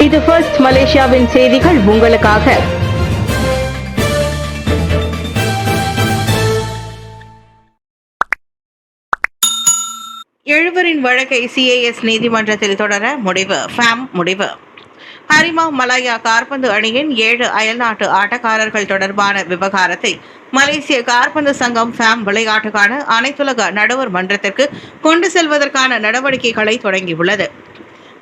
இது ஃபர்ஸ்ட் மலேசியாவின் செய்திகள் உங்களுக்காக. எழுவரின் வழக்கை CAS நீதிமன்றத்தில் தொடர முடிவு. ஹரிமா மலாயா காற்பந்து அணியின் 7 அயல்நாட்டு ஆட்டக்காரர்கள் தொடர்பான விவகாரத்தை மலேசிய காற்பந்து சங்கம் FAM விளையாட்டுக்கான அனைத்துலக நடுவர் மன்றத்திற்கு கொண்டு செல்வதற்கான நடவடிக்கைகளை தொடங்கியுள்ளது.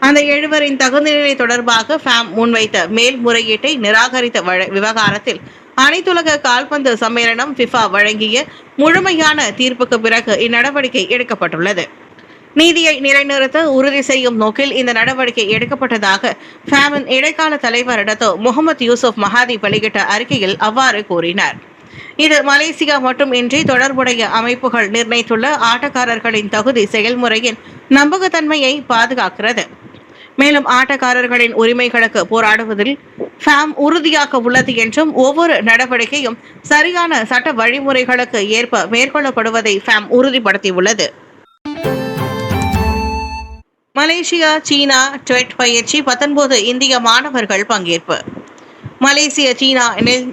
அந்த 7வரின் தகுதிநிலை தொடர்பாக FAM முன்வைத்த மேல்முறையீட்டை நிராகரித்த விவகாரத்தில் அனைத்துலக கால்பந்து சம்மேளனம் FIFA வழங்கிய முழுமையான தீர்ப்புக்கு பிறகு இந்நடவடிக்கை எடுக்கப்பட்டுள்ளது. நீதியை நிலைநிறுத்த உறுதி செய்யும் நோக்கில் இந்த நடவடிக்கை எடுக்கப்பட்டதாக FAMின் இடைக்கால தலைவர் டத்தோ முகமது யூசுப் மஹாதி வெளியிட்ட அறிக்கையில் அவ்வாறு கூறினார். இது மலேசியா மட்டுமின்றி தொடர்புடைய அமைப்புகள் நிர்ணயித்துள்ள ஆட்டக்காரர்களின் தகுதி செயல்முறையின் நம்பகத்தன்மையை பாதுகாக்கிறது. மேலும் ஆட்டக்காரர்களின் உரிமைகளுக்கு போராடுவதில் FAM உறுதியாக உள்ளது என்றும் ஒவ்வொரு நடவடிக்கையும் சரியான சட்ட வழிமுறைகளுக்கு ஏற்ப மேற்கொள்ளப்படுவதை FAM உறுதிப்படுத்தியுள்ளது. மலேசியா சீனா ட்வெட் பயிற்சி 19 இந்திய மாணவர்கள் பங்கேற்பு. மலேசிய சீனா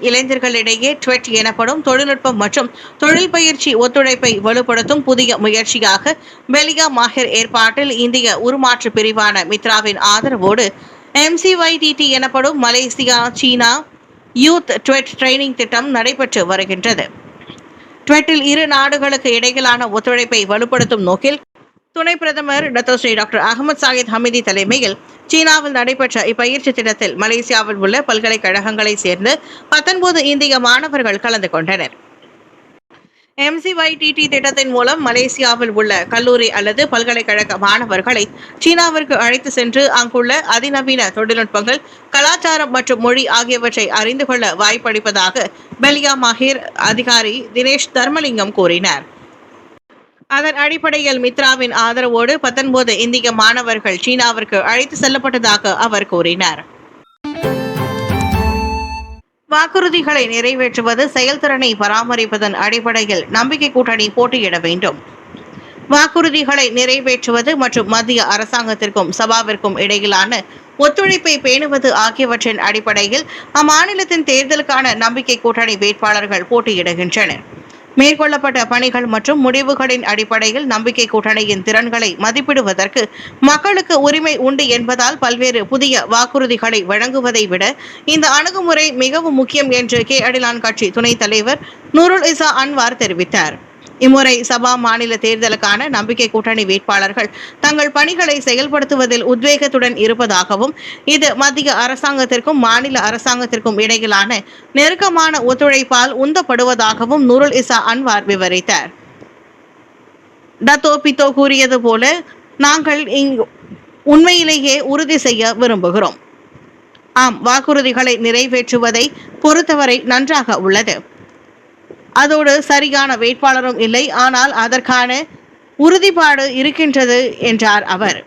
இளைஞர்களிடையே ட்வெட் எனப்படும் தொழில்நுட்பம் மற்றும் தொழில் பயிற்சி ஒத்துழைப்பை வலுப்படுத்தும் புதிய முயற்சியாக பெலியா மாஹிர் ஏற்பாட்டில் இந்திய உருமாற்று பிரிவான மித்ராவின் ஆதரவோடு MCYTT எனப்படும் மலேசியா சீனா யூத் ட்வெட் ட்ரைனிங் திட்டம் நடைபெற்று வருகின்றது. ட்வெட்டில் இரு நாடுகளுக்கு இடையிலான ஒத்துழைப்பை வலுப்படுத்தும் நோக்கில் துணை பிரதமர் Dato Seri doctor Ahmad Zahid Hamidi தலைமையில் சீனாவில் நடைபெற்ற இப்பயிற்சி திட்டத்தில் மலேசியாவில் உள்ள பல்கலைக்கழகங்களைச் சேர்ந்து 19 இந்திய மாணவர்கள் கலந்து கொண்டனர். MCYTT திட்டத்தின் மூலம் மலேசியாவில் உள்ள கல்லூரி அல்லது பல்கலைக்கழக மாணவர்களை சீனாவிற்கு அழைத்து சென்று அங்குள்ள அதிநவீன தொழில்நுட்பங்கள், கலாச்சாரம் மற்றும் மொழி ஆகியவற்றை அறிந்து கொள்ள வாய்ப்பளிப்பதாக பெலியா மாஹிர் அதிகாரி தினேஷ் தர்மலிங்கம் கூறினார். அதன் அடிப்படையில் மித்ராவின் ஆதரவோடு 19 இந்திய மாணவர்கள் சீனாவிற்கு அழைத்து செல்லப்பட்டதாக அவர் கூறினார். வாக்குறுதிகளை நிறைவேற்றுவது, செயல்திறனை பராமரிப்பதன் அடிப்படையில் நம்பிக்கை கூட்டணி போட்டியிட வேண்டும். வாக்குறுதிகளை நிறைவேற்றுவது மற்றும் மத்திய அரசாங்கத்திற்கும் சபாவிற்கும் இடையிலான ஒத்துழைப்பை பேணுவது ஆகியவற்றின் அடிப்படையில் அம்மாநிலத்தின் தேர்தலுக்கான நம்பிக்கை கூட்டணி வேட்பாளர்கள் போட்டியிடுகின்றனர். மேற்கொள்ளப்பட்ட பணிகள் மற்றும் முடிவுகளின் அடிப்படையில் நம்பிக்கை கூட்டணியின் திறன்களை மதிப்பிடுவதற்கு மக்களுக்கு உரிமை உண்டு என்பதால் பல்வேறு புதிய வாக்குறுதிகளை வழங்குவதை விட இந்த அணுகுமுறை மிகவும் முக்கியம் என்று அடிலான் கட்சி துணைத் தலைவர் நூருல் இசா அன்வார் தெரிவித்தார். இம்முறை சபா மாநில தேர்தலுக்கான நம்பிக்கை கூட்டணி வேட்பாளர்கள் தங்கள் பணிகளை செயல்படுத்துவதில் உத்வேகத்துடன் இருப்பதாகவும் இது மத்திய அரசாங்கத்திற்கும் மாநில அரசாங்கத்திற்கும் இடையிலான நெருக்கமான ஒத்துழைப்பால் உந்தப்படுவதாகவும் நூருல் இசா அன்வார் விவரித்தார். டத்தோ பித்தோ கூறியது போல, நாங்கள் உண்மையிலேயே உறுதி செய்ய விரும்புகிறோம். ஆம், வாக்குறுதிகளை நிறைவேற்றுவதை பொறுத்தவரை நன்றாக உள்ளது. அதோடு சரியான வேட்பாளரும் இல்லை, ஆனால் அதற்கான உறுதிப்பாடு இருக்கின்றது என்றார் அவர்.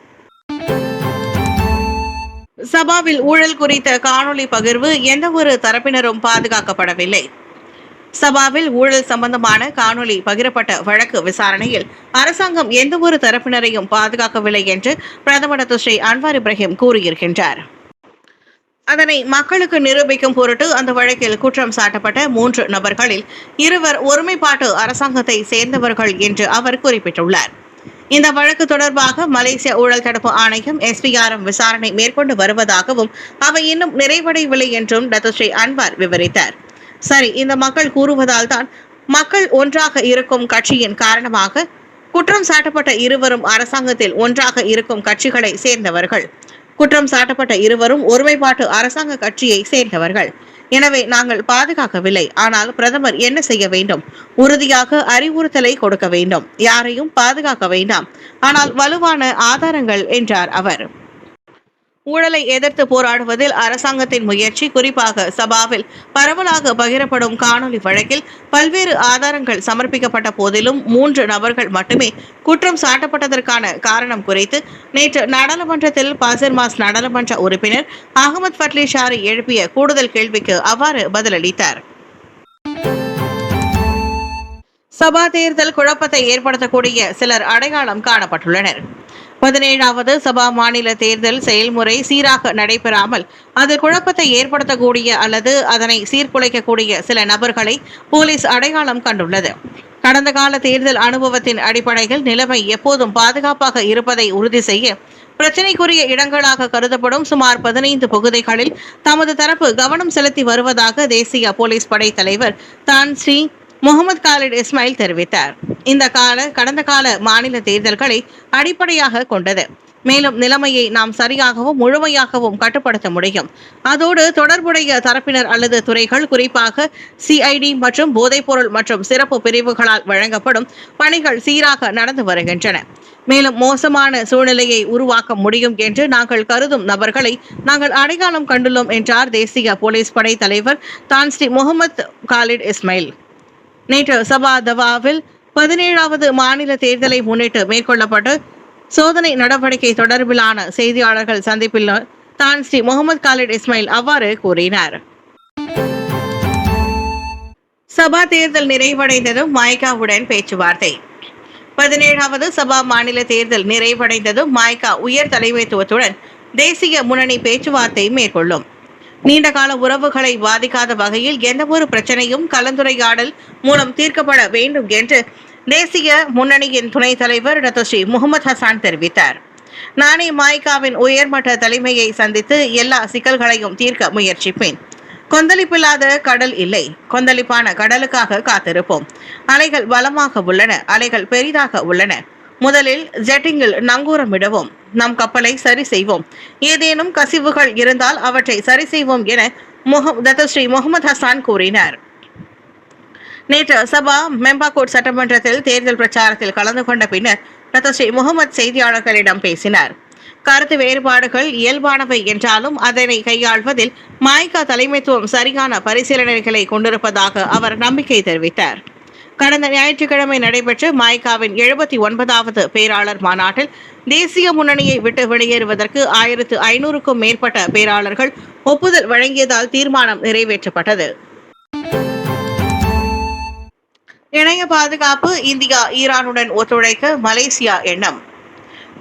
சபாவில் ஊழல் குறித்த காணொலி பகிர்வு எந்த ஒரு தரப்பினரும் பாதுகாக்கப்படவில்லை. சபாவில் ஊழல் சம்பந்தமான காணொலி பகிரப்பட்ட வழக்கு விசாரணையில் அரசாங்கம் எந்த ஒரு தரப்பினரையும் பாதுகாக்கவில்லை என்று பிரதமர் டத்தோ ஸ்ரீ அன்வார் இப்ராஹிம் கூறியிருக்கின்றார். அதனை மக்களுக்கு நிரூபிக்கும் பொருட்டு அந்த வழக்கில் குற்றம் சாட்டப்பட்ட 3 நபர்களில் 2 ஒருமைப்பாட்டு அரசாங்கத்தை சேர்ந்தவர்கள் என்று அவர் குறிப்பிட்டுள்ளார். இந்த வழக்கு தொடர்பாக மலேசிய ஊழல் தடுப்பு ஆணையம் SPRM விசாரணை மேற்கொண்டு வருவதாகவும் அவை இன்னும் நிறைவடையவில்லை என்றும் டத்தோ ஸ்ரீ அன்வார் விவரித்தார். சரி, இந்த மக்கள் கூறுவதால் தான் மக்கள் ஒன்றாக இருக்கும் கட்சியின் காரணமாக குற்றம் சாட்டப்பட்ட 2 அரசாங்கத்தில் ஒன்றாக இருக்கும் கட்சிகளை சேர்ந்தவர்கள். குற்றம் சாட்டப்பட்ட 2 ஒருமைப்பாட்டு அரசாங்க கட்சியை சேர்ந்தவர்கள். எனவே நாங்கள் பாதுகாக்கவில்லை. ஆனால் பிரதமர் என்ன செய்ய வேண்டும்? உறுதியாக அறிவுறுத்தலை கொடுக்க வேண்டும். யாரையும் பாதுகாக்க வேண்டாம், ஆனால் வலுவான ஆதாரங்கள் என்றார் அவர். ஊழலை எதிர்த்து போராடுவதில் அரசாங்கத்தின் முயற்சி, குறிப்பாக சபாவில் பரவலாக பகிரப்படும் காணொலி வழக்கில் பல்வேறு ஆதாரங்கள் சமர்ப்பிக்கப்பட்ட போதிலும் 3 நபர்கள் மட்டுமே குற்றம் சாட்டப்பட்டதற்கான காரணம் குறித்து நேற்று நாடாளுமன்றத்தில் பாசிர்மாஸ் நாடாளுமன்ற உறுப்பினர் அகமது ஃபட்லி ஷாரி எழுப்பிய கூடுதல் கேள்விக்கு அவ்வாறு பதிலளித்தார். சபா தேர்தல் குழப்பத்தை ஏற்படுத்தக்கூடிய சிலர் அடையாளம் காணப்பட்டுள்ளனர். 17வது சபா மாநில தேர்தல் செயல்முறை சீராக நடைபெறாமல் அது குழப்பத்தை ஏற்படுத்தக்கூடிய அல்லது அதனை சீர்குலைக்கக்கூடிய சில நபர்களை போலீஸ் அடையாளம் கண்டுள்ளது. கடந்த கால தேர்தல் அனுபவத்தின் அடிப்படையில் நிலைமை எப்போதும் பாதுகாப்பாக இருப்பதை உறுதி செய்ய பிரச்சினைக்குரிய இடங்களாக கருதப்படும் சுமார் 15 பகுதிகளில் தமது தரப்பு கவனம் செலுத்தி வருவதாக தேசிய போலீஸ் படை தலைவர் தான் ஸ்ரீ முகமது காலிட் இஸ்மாயில் தெரிவித்தார். இந்த கடந்த கால மாநில தேர்தல்களை அடிப்படையாக கொண்டது. மேலும் நிலைமையை நாம் சரியாகவும் முழுமையாகவும் கட்டுப்படுத்த முடியும். அதோடு தொடர்புடைய தரப்பினர் அல்லது துறைகள், குறிப்பாக சிஐடி மற்றும் போதைப்பொருள் மற்றும் சிறப்பு பிரிவுகளால் வழங்கப்படும் பணிகள் சீராக நடந்து வருகின்றன. மேலும் மோசமான சூழ்நிலையை உருவாக்க முடியும் என்று நாங்கள் கருதும் நபர்களை நாங்கள் அடையாளம் கண்டுள்ளோம் என்றார் தேசிய போலீஸ் படை தலைவர் தான் ஸ்ரீ முகமது காலிட் இஸ்மாயில். நேற்று சபா தவாவில் 17வது மாநில தேர்தலை முன்னிட்டு மேற்கொள்ளப்பட்ட சோதனை நடவடிக்கை தொடர்பிலான செய்தியாளர்கள் சந்திப்பில் தான் ஸ்ரீ முகமது காலிட் இஸ்மாயில் அவ்வாறு கூறினார். சபா தேர்தல் நிறைவடைந்ததும் மாய்காவுடன் பேச்சுவார்த்தை. 17வது சபா மாநில தேர்தல் நிறைவடைந்ததும் மாய்கா உயர் தலைமைத்துவத்துடன் தேசிய முன்னணி பேச்சுவார்த்தை மேற்கொள்ளும். நீண்டகால உறவுகளை பாதிக்காத வகையில் எந்தவொரு பிரச்சனையும் கலந்துரையாடல் மூலம் தீர்க்கப்பட வேண்டும் என்று தேசிய முன்னணியின் துணைத் தலைவர் டாக்டர் ஸ்ரீ முகமது ஹசான் தெரிவித்தார். நானே மாய்காவின் உயர்மட்ட தலைமையை சந்தித்து எல்லா சிக்கல்களையும் தீர்க்க முயற்சிப்பேன். கொந்தளிப்பில்லாத கடல் இல்லை. கொந்தளிப்பான கடலுக்காக காத்திருப்போம். அலைகள் பலமாக உள்ளன. அலைகள் பெரிதாக உள்ளன. முதலில் ஜெட்டிங்கில் நங்கூரமிடுவோம். நம் கப்பலை சரி செய்வோம். ஏதேனும் கசிவுகள் இருந்தால் அவற்றை சரி செய்வோம் என டாக்டர் ஸ்ரீ முகமது ஹசான் கூறினார். நேற்று சபா மெம்பாக்கோட் சட்டமன்றத்தில் தேர்தல் பிரச்சாரத்தில் கலந்து கொண்ட பின்னர் டாக்டர் ஸ்ரீ முகமது செய்தியாளர்களிடம் பேசினார். கருத்து வேறுபாடுகள் இயல்பானவை என்றாலும் அதனை கையாள்வதில் மாய்கா தலைமைத்துவம் சரியான பரிசீலனைகளை கொண்டிருப்பதாக அவர் நம்பிக்கை தெரிவித்தார். கடந்த ஞாயிற்றுக்கிழமை நடைபெற்ற மாய்காவின் 79வது பேராளர் மாநாட்டில் தேசிய முன்னணியை விட்டு வெளியேறுவதற்கு 1500க்கும் மேற்பட்ட பேராளர்கள் ஒப்புதல் வழங்கியதால் தீர்மானம் நிறைவேற்றப்பட்டது. இணைய பாதுகாப்பு. இந்தியா ஈரானுடன் ஒத்துழைக்க மலேசியா எண்ணம்.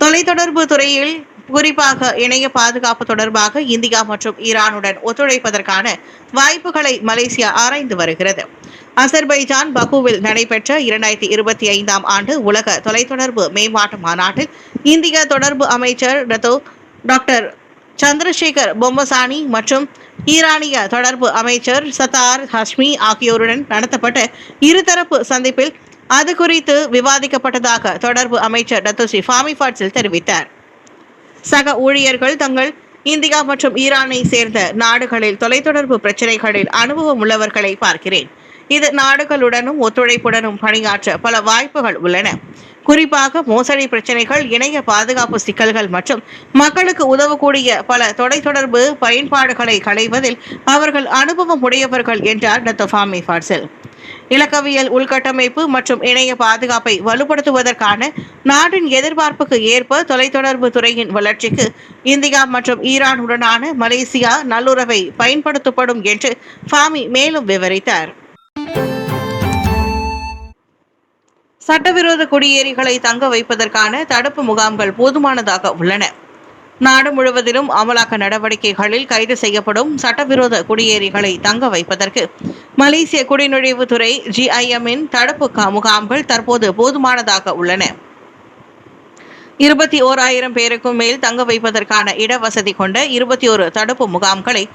தொலைத்தொடர்பு துறையில் குறிப்பாக இணைய பாதுகாப்பு தொடர்பாக இந்தியா மற்றும் ஈரானுடன் ஒத்துழைப்பதற்கான வாய்ப்புகளை மலேசியா ஆராய்ந்து வருகிறது. அசர்பைஜான் பக்குவில் நடைபெற்ற 2025ஆம் ஆண்டு உலக தொலைத்தொடர்பு மேம்பாட்டு மாநாட்டில் இந்திய தொடர்பு அமைச்சர் டாக்டர் சந்திரசேகர் பொம்மசானி மற்றும் ஈரானிய தொடர்பு அமைச்சர் சத்தார் ஹஷ்மி ஆகியோருடன் நடத்தப்பட்ட இருதரப்பு சந்திப்பில் அது குறித்து விவாதிக்கப்பட்டதாக தொடர்பு அமைச்சர் டாக்டர் ஸ்ரீ ஃபாமி ஃபாட்சில் தெரிவித்தார். சக ஊழியர்கள் தங்கள் இந்தியா மற்றும் ஈரானை சேர்ந்த நாடுகளில் தொலைத்தொடர்பு பிரச்சினைகளில் அனுபவம் உள்ளவர்களை பார்க்கிறேன். இது நாடுகளுடனும் ஒத்துழைப்புடனும் பணியாற்ற பல வாய்ப்புகள் உள்ளன. குறிப்பாக மோசடி பிரச்சினைகள், இணைய பாதுகாப்பு சிக்கல்கள் மற்றும் மக்களுக்கு உதவக்கூடிய பல தொலைத்தொடர்பு பயன்பாடுகளை களைவதில் அவர்கள் அனுபவம் உடையவர்கள் என்றார் டாக்டர் ஃபாமி ஃபாட்சில். இலக்கவியல் உள்கட்டமைப்பு மற்றும் இணைய பாதுகாப்பை வலுப்படுத்துவதற்கான நாட்டின் எதிர்பார்ப்புக்கு ஏற்ப தொலைத்தொடர்பு துறையின் வளர்ச்சிக்கு இந்தியா மற்றும் ஈரானுடனான மலேசியா நல்லுறவை பயன்படுத்தப்படும் என்று ஃபாமி மேலும் விவரித்தார். சட்டவிரோத குடியேறிகளை தங்க வைப்பதற்கான தடுப்பு முகாம்கள் போதுமானதாக உள்ளன. நாடு முழுவதிலும் அமலாக்க நடவடிக்கைகளில் கைது செய்யப்படும் சட்டவிரோத குடியேறிகளை தங்க வைப்பதற்கு மலேசிய குடிநுழைவுத்துறை GIM-இன் தடுப்பு முகாம்கள் தற்போது போதுமானதாக உள்ளன. 21,000 பேருக்கும் மேல் தங்க வைப்பதற்கான இடவசதி கொண்ட 21 தடுப்பு முகாம்களை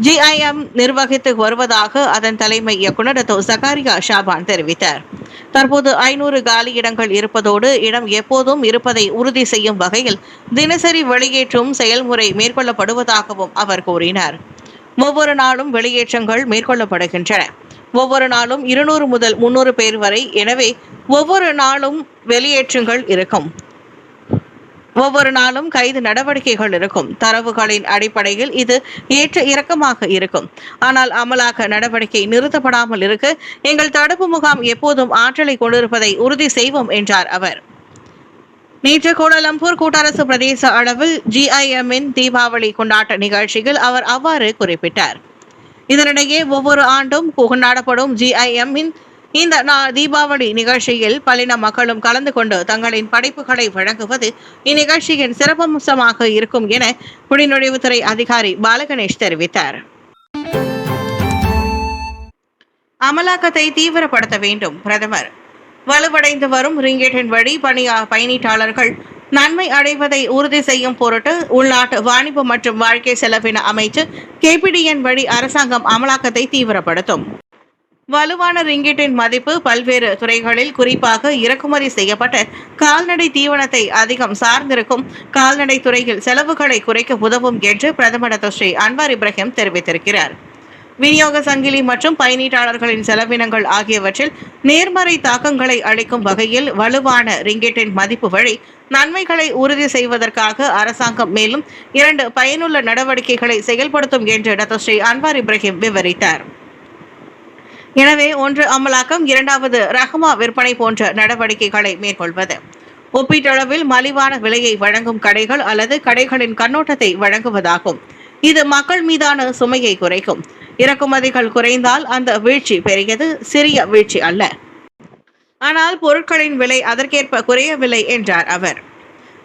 GIM நிர்வகித்து வருவதாக அதன் தலைமை இயக்குநர் டாக்டர் ஜகாரியா ஷாபான் தெரிவித்தார். தற்போது 500 காலி இடங்கள் இருப்பதோடு இடம் எப்போதும் இருப்பதை உறுதி செய்யும் வகையில் தினசரி வெளியேற்றும் செயல்முறை மேற்கொள்ளப்படுவதாகவும் அவர் கூறினார். ஒவ்வொரு நாளும் வெளியேற்றங்கள் மேற்கொள்ளப்படுகின்றன. ஒவ்வொரு நாளும் 200 முதல் 300 பேர் வரை. எனவே ஒவ்வொரு நாளும் வெளியேற்றங்கள் இருக்கும். ஒவ்வொரு நாளும் கைது நடவடிக்கைகள் இருக்கும். தரவுகளின் அடிப்படையில் இது ஏற்ற இறக்கமாக இருக்கும். ஆனால் அமலாக்க நடவடிக்கை நிறுத்தப்படாமல் இருக்க எங்கள் தடுப்பு முகாம் எப்போதும் ஆற்றலை கொண்டிருப்பதை உறுதி செய்வோம் என்றார் அவர். நேற்று கோலாலம்பூர் கூட்டரசு பிரதேச அளவில் GIM-இன் தீபாவளி கொண்டாட்ட நிகழ்ச்சியில் அவர் அவ்வாறு குறிப்பிட்டார். இதனிடையே ஒவ்வொரு ஆண்டும் கொண்டாடப்படும் GIM-இன் இந்த தீபாவளி நிகழ்ச்சியில் பல்லின மக்களும் கலந்து கொண்டு தங்களின் படைப்புகளை வழங்குவது இந்நிகழ்ச்சியின் சிறப்பம்சமாக இருக்கும் என குடிநுழைவுத்துறை அதிகாரி பாலகணேஷ் தெரிவித்தார். அமலாக்கத்தை தீவிரப்படுத்த வேண்டும். பிரதமர் வலுவடைந்து வரும் ரிங்கெட்டின் வழி பயணீட்டாளர்கள் நன்மை அடைவதை உறுதி செய்யும் பொருட்டு உள்நாட்டு வாணிபு மற்றும் வாழ்க்கை செலவின அமைச்சு KPDN வழி அரசாங்கம் அமலாக்கத்தை தீவிரப்படுத்தும். வலுவான ரிங்கெட்டின் மதிப்பு பல்வேறு துறைகளில் குறிப்பாக இறக்குமதி செய்யப்பட்ட கால்நடை தீவனத்தை அதிகம் சார்ந்திருக்கும் கால்நடை துறையில் செலவுகளை குறைக்க உதவும் என்று பிரதமர் டாக்டர் அன்வார் இப்ராஹிம் தெரிவித்திருக்கிறார். விநியோக சங்கிலி மற்றும் பயணீட்டாளர்களின் செலவினங்கள் ஆகியவற்றில் நேர்மறை தாக்கங்களை அளிக்கும் வகையில் வலுவான ரிங்கெட்டின் மதிப்பு வழி நன்மைகளை உறுதி செய்வதற்காக அரசாங்கம் மேலும் 2 பயனுள்ள நடவடிக்கைகளை செயல்படுத்தும் என்று டாக்டர் அன்வார் இப்ராஹிம் விவரித்தார். எனவே 1 அமலாக்கம், 2வது ரஹ்மா விற்பனை போன்ற நடவடிக்கைகளை மேற்கொள்வது, ஒப்பீட்டளவில் மலிவான விலையை வழங்கும் கடைகள் அல்லது கடைகளின் கண்ணோட்டத்தை வழங்குவதாகும். இது மக்கள் மீதான சுமையை குறைக்கும். இறக்குமதிகள் குறைந்தால் அந்த வீழ்ச்சி பெரியது, சிறிய வீழ்ச்சி அல்ல. ஆனால் பொருட்களின் விலை அதற்கேற்ப குறையவில்லை என்றார் அவர்.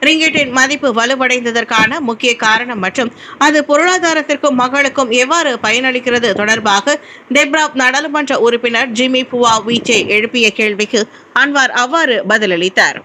ரிங்கெட்டின் மதிப்பு வலுவடைந்ததற்கான முக்கிய காரணம் மற்றும் அது பொருளாதாரத்திற்கும் மக்களுக்கும் எவ்வாறு பயனளிக்கிறது தொடர்பாக டெப்ராப் நாடாளுமன்ற உறுப்பினர் ஜிம்மி புவா வீச்சே எழுப்பிய கேள்விக்கு அன்வார் அவ்வாறு பதிலளித்தார்.